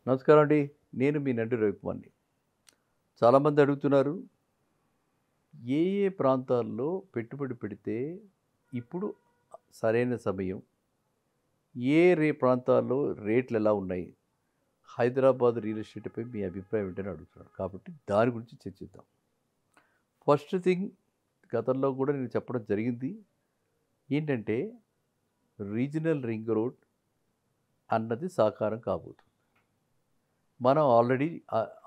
నమస్కారం అండి. నేను మీ నండి రవికుమార్‌ని. చాలామంది అడుగుతున్నారు, ఏ ఏ ప్రాంతాల్లో పెట్టుబడి పెడితే ఇప్పుడు సరైన సమయం? ప్రాంతాల్లో రేట్లెలా ఉన్నాయి? హైదరాబాద్ రియల్ ఎస్టేట్‌పై మీ అభిప్రాయం ఏంటని అడుగుతున్నారు. కాబట్టి దాని గురించి చర్చిద్దాం. ఫస్ట్ థింగ్ గతంలో కూడా నేను చెప్పడం జరిగింది. ఏంటంటే రీజనల్ రింగ్ రోడ్ అన్నది సాకారం కాబోతుంది. మనం ఆల్రెడీ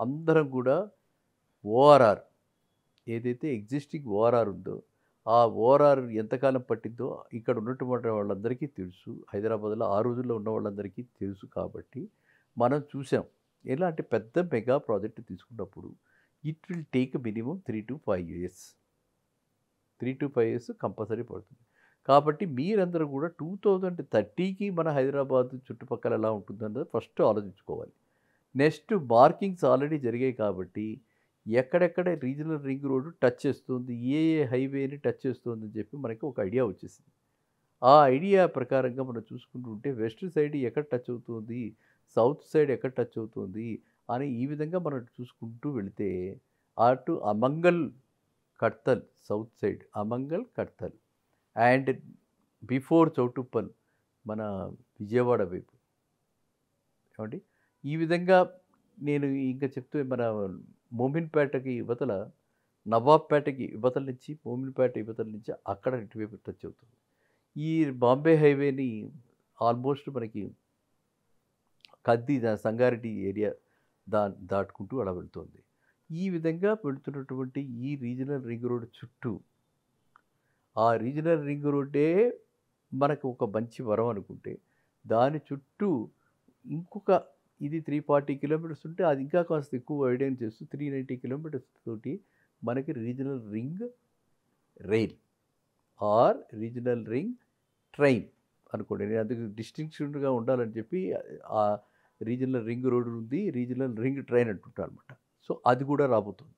అందరం కూడా ఓఆర్ఆర్ ఏదైతే ఎగ్జిస్టింగ్ ఓఆర్ఆర్ ఉందో, ఆ ఓఆర్ఆర్ ఎంతకాలం పట్టిందో ఇక్కడ ఉన్నటువంటి వాళ్ళందరికీ తెలుసు. హైదరాబాద్‌లో ఆ రోజుల్లో ఉన్న వాళ్ళందరికీ తెలుసు కాబట్టి, మనం చూసాం. ఎలా అంటే పెద్ద మెగా ప్రాజెక్ట్ తీసుకున్నప్పుడు it will take minimum 3-5 years. 3-5 years compulsory పడుతుంది. కాబట్టి మీరందరూ కూడా 2030కి మన హైదరాబాద్ చుట్టుపక్కల ఎలా ఉంటుందన్నది ఫస్ట్ ఆలోచించుకోవాలి. నెక్స్ట్ మార్కింగ్స్ ఆల్రెడీ జరిగాయి కాబట్టి ఎక్కడెక్కడ రీజనల్ రింగ్ రోడ్ టచ్ చేస్తుంది, ఏ ఏ హైవేని టచ్ చేస్తుందని చెప్పి మనకి ఒక ఐడియా వచ్చేసింది. ఆ ఐడియా ప్రకారంగా మనం చూసుకుంటుంటే వెస్ట్ సైడ్ ఎక్కడ టచ్ అవుతుంది, సౌత్ సైడ్ ఎక్కడ టచ్ అవుతుంది అని ఈ విధంగా మనం చూసుకుంటూ వెళితే అటు Amangal Kadthal south side Amangal Kadthal and before Choutuppal మన విజయవాడ వైపు ఏమండి ఈ విధంగా నేను ఇంకా చెప్తూ మన మోమిన్పేటకి యువతల నవాబ్పేటకి యువతల నుంచి మోమిన్పేట యువతల నుంచి అక్కడ ఇటువైపు టచ్ అవుతుంది. ఈ బాంబే హైవేని ఆల్మోస్ట్ మనకి సంగారెడ్డి ఏరియా దాటుకుంటూ అలా వెళ్తుంది. ఈ విధంగా వెళుతున్నటువంటి ఈ రీజనల్ రింగ్ రోడ్ చుట్టూ ఆ రీజనల్ రింగ్ రోడ్డే మనకు ఒక మంచి వరం అనుకుంటే దాని చుట్టూ ఇంకొక ఇది 340 కిలోమీటర్స్ ఉంటే అది ఇంకా కాస్త ఎక్కువ వైడెన్ చేస్తూ 390 కిలోమీటర్స్ తోటి మనకి regional ring rail or regional ring train అనుకోండి. నేను అందుకు డిస్టింక్షన్గా ఉండాలని చెప్పి ఆ రీజనల్ రింగ్ రోడ్ ఉంది, రీజనల్ రింగ్ ట్రైన్ అంటుంటాను అనమాట. సో అది కూడా రాబోతుంది.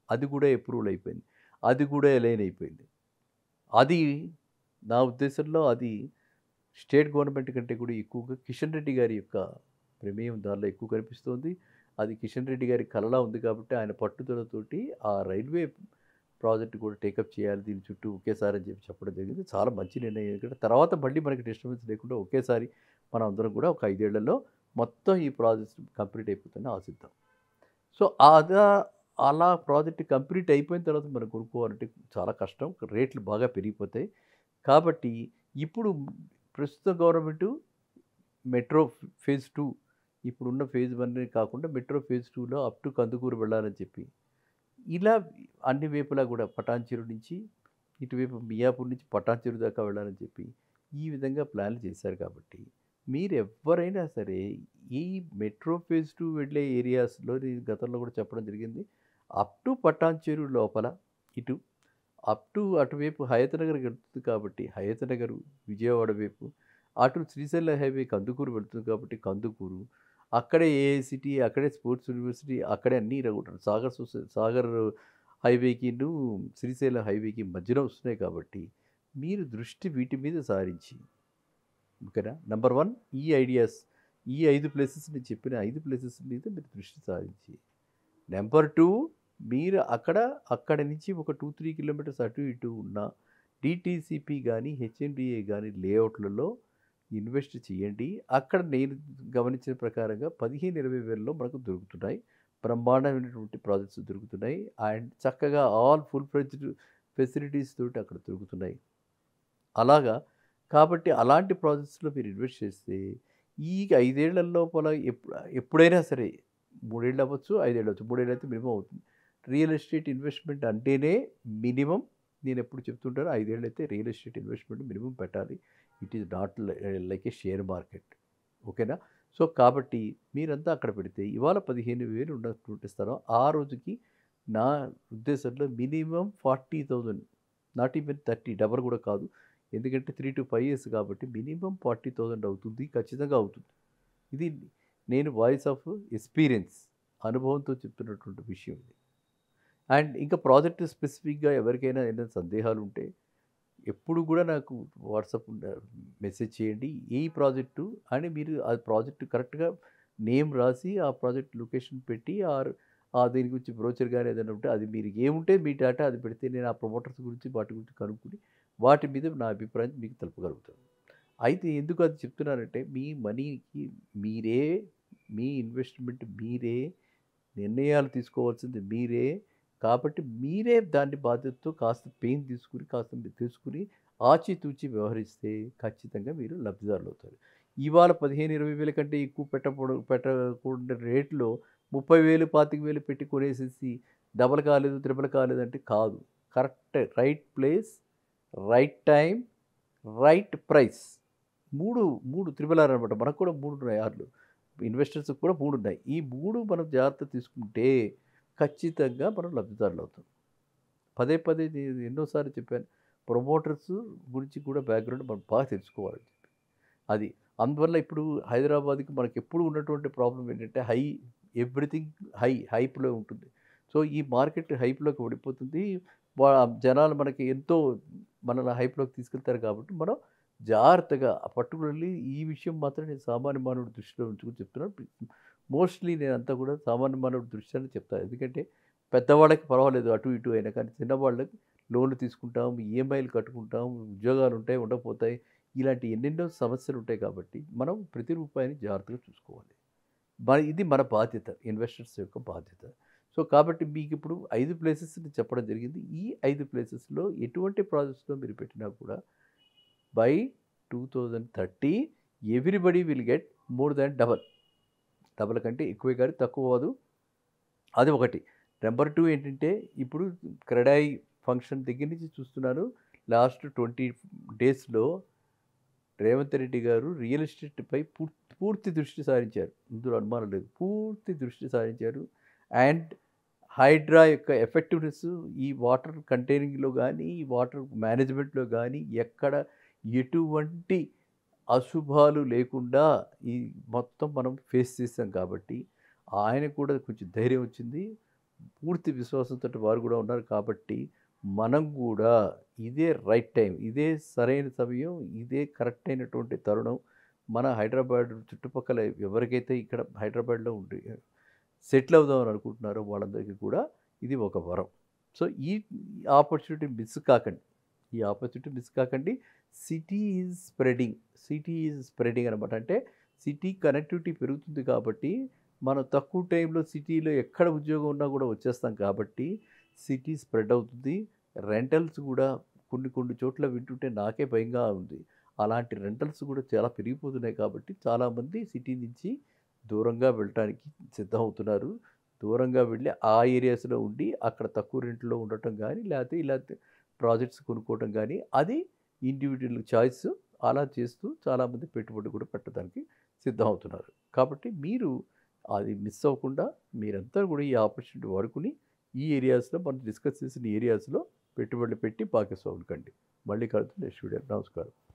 అది కూడా అప్రూవల్ అయిపోయింది. అది కూడా ఎలైన్ అయిపోయింది. అది నా ఉద్దేశంలో అది స్టేట్ గవర్నమెంట్ కంటే కూడా ఎక్కువగా కిషన్ రెడ్డి గారి యొక్క ప్రమేయం దానిలో ఎక్కువ కనిపిస్తోంది. అది కిషన్ రెడ్డి గారి కలలా ఉంది కాబట్టి ఆయన పట్టుదలతోటి ఆ రైల్వే ప్రాజెక్ట్ కూడా టేకప్ చేయాలి దీని చుట్టూ ఒకేసారి అని చెప్పి చెప్పడం జరిగింది. చాలా మంచి నిర్ణయం. ఎందుకంటే తర్వాత మళ్ళీ మనకి డిస్టర్బెన్స్ లేకుండా ఒకేసారి మనం అందరం కూడా ఒక 5 ఏళ్లలో మొత్తం ఈ ప్రాజెక్ట్ కంప్లీట్ అయిపోతుందని ఆశిద్దాం. సో అలా ప్రాజెక్ట్ కంప్లీట్ అయిపోయిన తర్వాత మనం కొనుక్కోవాలంటే చాలా కష్టం. రేట్లు బాగా పెరిగిపోతాయి. కాబట్టి ఇప్పుడు ప్రస్తుత గవర్నమెంటు మెట్రో ఫేజ్ 2 ఇప్పుడున్న ఫేజ్ 1 కాకుండా మెట్రో ఫేజ్ 2లో అప్ టు కందుకూరు వెళ్ళాలని చెప్పి ఇలా అన్ని వైపులా కూడా పటాన్‌చెరు నుంచి ఇటువైపు మియాపూర్ నుంచి పటాన్‌చెరు దాకా వెళ్ళాలని చెప్పి ఈ విధంగా ప్లాన్లు చేశారు కాబట్టి మీరెవ్వరైనా సరే ఈ మెట్రో ఫేజ్ 2 వెళ్ళే ఏరియాస్‌లో నేను గతంలో కూడా చెప్పడం జరిగింది. అప్ టు పటాన్‌చెరు లోపల ఇటు అప్ టు అటువైపు హయత్ నగర్ వెళ్తుంది కాబట్టి హయత్ నగరు, విజయవాడ వైపు అటు శ్రీశైలం హైవే కందుకూరు వెళ్తుంది కాబట్టి కందుకూరు, అక్కడే ఏఐసిటీ, అక్కడే స్పోర్ట్స్ యూనివర్సిటీ, అక్కడే అన్నీ కూడా సాగర్ హైవేకిను శ్రీశైలం హైవేకి మధ్యలో వస్తున్నాయి కాబట్టి మీరు దృష్టి వీటి మీద సారించి ఓకేనా. నెంబర్ 1 ఈ ఐడియాస్ ఈ 5 ప్లేసెస్ నేను చెప్పిన 5 ప్లేసెస్ మీద మీరు దృష్టి సారించి. నెంబర్ 2 మీరు అక్కడ నుంచి ఒక 2-3 కిలోమీటర్స్ అటు ఇటు ఉన్న డిటీసీపీ కానీ హెచ్ఎండిఏ కానీ లేఅవుట్లలో ఇన్వెస్ట్ చేయండి. అక్కడ నేను గమనించిన ప్రకారంగా 15-20 వేలలో మనకు దొరుకుతున్నాయి. బ్రహ్మాండమైనటువంటి ప్రాజెక్ట్స్ దొరుకుతున్నాయి అండ్ చక్కగా ఆల్ ఫుల్ ఫ్లెడ్జ్డ్ ఫెసిలిటీస్ తోటి అక్కడ దొరుకుతున్నాయి. అలాగా కాబట్టి అలాంటి ప్రాజెక్ట్స్‌లో మీరు ఇన్వెస్ట్ చేస్తే ఈ 5 ఏళ్ల లోపల ఎప్పుడైనా సరే 3 ఏళ్ళు అవ్వచ్చు, 5 ఏళ్ళు అవ్వచ్చు. 3 ఏళ్ళు అయితే మినిమమ్ అవుతుంది. రియల్ ఎస్టేట్ ఇన్వెస్ట్‌మెంట్ అంటేనే మినిమమ్ నేనెప్పుడు చెప్తుంటానో 5 ఏళ్ళు అయితే రియల్ ఎస్టేట్ ఇన్వెస్ట్‌మెంట్ మినిమమ్ పెట్టాలి. It is not like A share market. ఓకేనా. సో కాబట్టి మీరంతా అక్కడ పెడితే ఇవాళ 15,000 ఉన్నటువంటి స్థలం ఆ రోజుకి నా ఉద్దేశంలో మినిమమ్ 40,000 నాట్ ఈవెన్ 30 డబల్ కూడా కాదు. ఎందుకంటే 3-5 ఇయర్స్ కాబట్టి మినిమమ్ 40,000 అవుతుంది. ఖచ్చితంగా అవుతుంది. ఇది నేను వాయిస్ ఆఫ్ ఎక్స్పీరియన్స్ అనుభవంతో చెప్తున్నటువంటి విషయం ఇది. అండ్ ఇంకా ప్రాజెక్ట్ స్పెసిఫిక్‌గా ఎవరికైనా ఏదైనా సందేహాలు ఉంటే ఎప్పుడు కూడా నాకు వాట్సాప్ మెసేజ్ చేయండి. ఈ ప్రాజెక్టు అని మీరు ఆ ప్రాజెక్టు కరెక్ట్‌గా నేమ్ రాసి ఆ ప్రాజెక్ట్ లొకేషన్ పెట్టి దీని గురించి బ్రోచర్ కానీ ఏదైనా ఉంటే అది మీరు ఏముంటే మీ డేటా అది పెడితే నేను ఆ ప్రమోటర్స్ గురించి వాటి గురించి కనుక్కొని వాటి మీద నా అభిప్రాయం మీకు తెలుపగలుగుతాను. అయితే ఎందుకు అది చెప్తున్నానంటే మీ మనీకి మీరే, మీ ఇన్వెస్ట్మెంట్ మీరే, నిర్ణయాలు తీసుకోవాల్సింది మీరే. కాబట్టి మీరే దాన్ని బాధ్యతతో కాస్త పెయిన్ తీసుకుని కాస్త మీరు తెలుసుకుని ఆచితూచి వ్యవహరిస్తే ఖచ్చితంగా మీరు లబ్ధిదారులు అవుతారు. ఇవాళ 15,000-20,000 కంటే ఎక్కువ పెట్టకూడని రేట్లో 30,000, 25,000 పెట్టి కొనేసేసి డబల్ కాలేదు, త్రిబుల్ కాలేదంటే కాదు. Correct right place, right time, right price. 3 triple R అనమాట. మనకు కూడా 3 ఉన్నాయి ఆర్లు. ఇన్వెస్టర్స్కి కూడా 3 ఉన్నాయి. ఈ 3 మనం జాగ్రత్త తీసుకుంటే ఖచ్చితంగా మనం లబ్ధిదారులు అవుతాం. పదే పదే నేను ఎన్నోసార్లు చెప్పాను. ప్రమోటర్స్ గురించి కూడా బ్యాక్‌గ్రౌండ్ మనం బాగా తెలుసుకోవాలని చెప్పి. అది. అందువల్ల ఇప్పుడు హైదరాబాద్‌కి మనకెప్పుడు ఉన్నటువంటి ప్రాబ్లమ్ ఏంటంటే ఎవ్రీథింగ్ హైప్‌లో ఉంటుంది. సో, ఈ మార్కెట్ హైప్‌లోకి పడిపోతుంది. వా జనాలు మనకి ఎంతో మనల్ని హైప్‌లోకి తీసుకెళ్తారు కాబట్టి మనం జాగ్రత్తగా పర్టిక్యులర్‌లీ ఈ విషయం మాత్రం నేను సామాన్య మానవుడి దృష్టిలో ఉంచుకొని చెప్తున్నాను. మోస్ట్‌లీ నేనంతా కూడా సామాన్య మానవుడి దృష్ట్యానే చెప్తాను. ఎందుకంటే పెద్దవాళ్ళకి పర్వాలేదు అటు ఇటు అయినా కానీ చిన్నవాళ్ళకి లోన్లు తీసుకుంటాం, ఈఎంఐలు కట్టుకుంటాం, ఉద్యోగాలు ఉంటాయి, ఉండకపోతాయి. ఇలాంటి ఎన్నెన్నో సమస్యలు ఉంటాయి కాబట్టి మనం ప్రతి రూపాయిని జాగ్రత్తగా చూసుకోవాలి. ఇది మన బాధ్యత. ఇన్వెస్టర్స్ యొక్క బాధ్యత. సో, కాబట్టి మీకిప్పుడు 5 ప్లేసెస్‌ని చెప్పడం జరిగింది. ఈ 5 ప్లేసెస్‌లో ఎటువంటి ప్రాజెక్ట్స్‌లో మీరు పెట్టినా కూడా by 2030 everybody will get more than double. Double కంటే ఎక్కువే కానీ తక్కువ అవ్వదు. అది ఒకటి. నంబర్ 2 ఏంటంటే ఇప్పుడు క్రెడాయి ఫంక్షన్ దగ్గర నుంచి చూస్తున్నాను. లాస్ట్ 20 డేస్‌లో రేవంత్ రెడ్డి గారు రియల్ ఎస్టేట్‌పై పూర్తి దృష్టి సారించారు. ఇందులో అనుమానం లేదు. పూర్తి దృష్టి సారించారు. అండ్ హైడ్రా యొక్క ఎఫెక్టివ్‌నెస్ ఈ వాటర్ కంటైనింగ్‌లో గానీ, ఈ వాటర్ మేనేజ్‌మెంట్‌లో గానీ ఎక్కడ ఎటువంటి అశుభాలు లేకుండా ఈ మొత్తం మనం ఫేస్ చేసాం కాబట్టి, ఆయనకు కూడా కొంచెం ధైర్యం వచ్చింది. పూర్తి విశ్వాసంతోటి వారు కూడా ఉన్నారు కాబట్టి, మనం కూడా ఇదే రైట్ టైం, ఇదే సరైన సమయం, ఇదే కరెక్ట్ అయినటువంటి తరుణం. మన హైదరాబాద్ చుట్టుపక్కల ఎవరికైతే ఇక్కడ హైదరాబాద్‌లో ఉండి సెటిల్ అవుదామని అనుకుంటున్నారో వాళ్ళందరికీ కూడా ఇది ఒక వరం. సో, ఈ ఆపర్చునిటీ మిస్ కాకండి. ఈ ఆపర్చునిటీ మిస్ కాకండి. City is spreading. City is spreading అనమాట. అంటే సిటీ కనెక్టివిటీ పెరుగుతుంది కాబట్టి, మనం తక్కువ టైంలో సిటీలో ఎక్కడ ఉద్యోగం ఉన్నా కూడా వచ్చేస్తాం కాబట్టి, సిటీ స్ప్రెడ్ అవుతుంది. రెంటల్స్ కూడా కొన్ని కొన్ని చోట్ల వింటుంటే నాకే భయంగా ఉంది. అలాంటి రెంటల్స్ కూడా చాలా పెరిగిపోతున్నాయి కాబట్టి, చాలామంది సిటీ నుంచి దూరంగా వెళ్ళటానికి సిద్ధమవుతున్నారు. దూరంగా వెళ్ళి ఆ ఏరియాస్‌లో ఉండి అక్కడ తక్కువ రెంట్‌లో ఉండటం గానీ, లేతే ప్రాజెక్ట్స్ కొనుక్కోవటం గానీ, అది ఇండివిడ్యువల్ చాయిస్. అలా చేస్తూ చాలామంది పెట్టుబడి కూడా పెట్టడానికి సిద్ధమవుతున్నారు. కాబట్టి మీరు అది మిస్ అవ్వకుండా మీరంతా కూడా ఈ ఆపర్చునిటీ వాడుకొని ఈ ఏరియాస్‌లో మనం డిస్కస్ చేసిన ఏరియాస్‌లో పెట్టుబడులు పెట్టి భాగస్వాములు కండి. మళ్ళీ కలుద్దాం నెక్స్ట్ వీడియోలో. నమస్కారం.